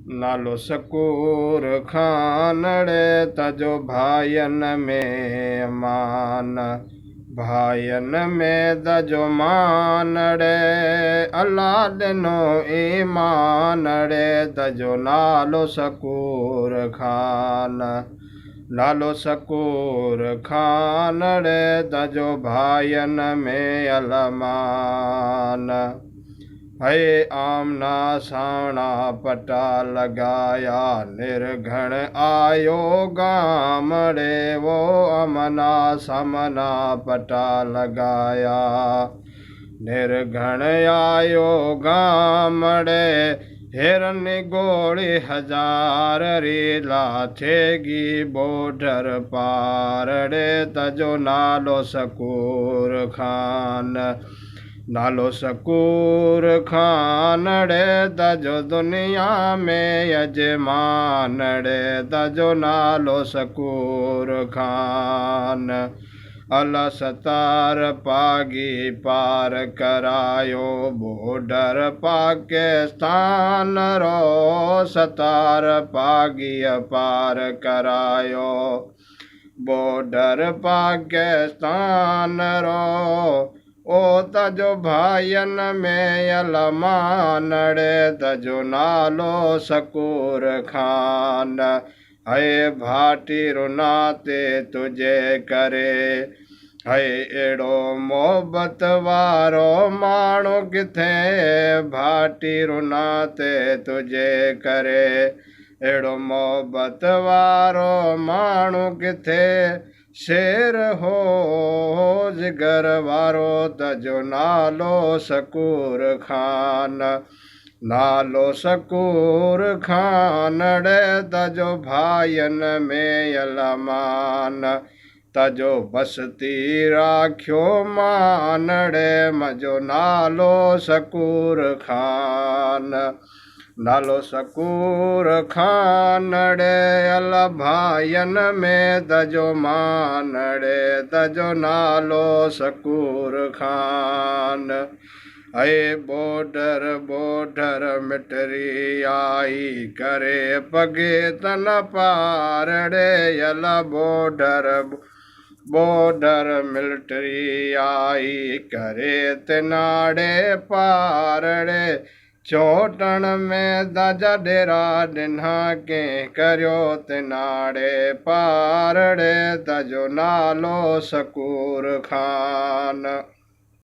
नालो सकूर खानड़े तजो भायन में मान। भायन में दजो मानड़े अल्लाह दिनो ईमानड़े तजो नालो सकूर खान। नालो सकूर खानड़े तजो भायन में अलमान। है आमना सावणा पटा लगाया निर्घण आयो गामड़े वो अमना सामना पटा लगाया निर्घण आयो गामड़े। हिरन गोड़ी हजार रीला थेगी बोडर पारड़े तजो नालो सकूर खान। नालो सकूर खानड़े तजो दुनिया में यजमानड़े तजो नालो सकूर खान। अल्लाह सतार पागी पार करायो बॉर्डर पाकिस्तान रो। सतार पागी पार करायो बॉर्डर पाकिस्तान रो। ओ तजो भायन में अलमानड़े तजो नालो सकूर खान। है भाटी रुनाते तुझे करे है एड़ो मोहब्बत वारो माण्हू किथे। भाटी रुनाते तुझे करे एड़ो मोहब्बत वारो माण्हू किथे। शेर हो जिगर वारो तजो नालो सकूर खान। नालो सकूर खानड़े तजो भायन में अलमान। तजो बस्ती राख्यो मानड़े मजो नालो सकूर खान। नालो सकूर खानड़े अल भायन में तजो मानड़े तजो नालो सकूर खान। है बॉर्डर बॉर्डर मिटरी आई करे पगे तन पारड़े अल बॉर्डर बॉर्डर मिलिट्री आई करे तिनाड़े पारड़े। चोटण में दाजा डेरा डिन्हा के करियो तिनाड़े पारड़े तजो नालो सकूर खान।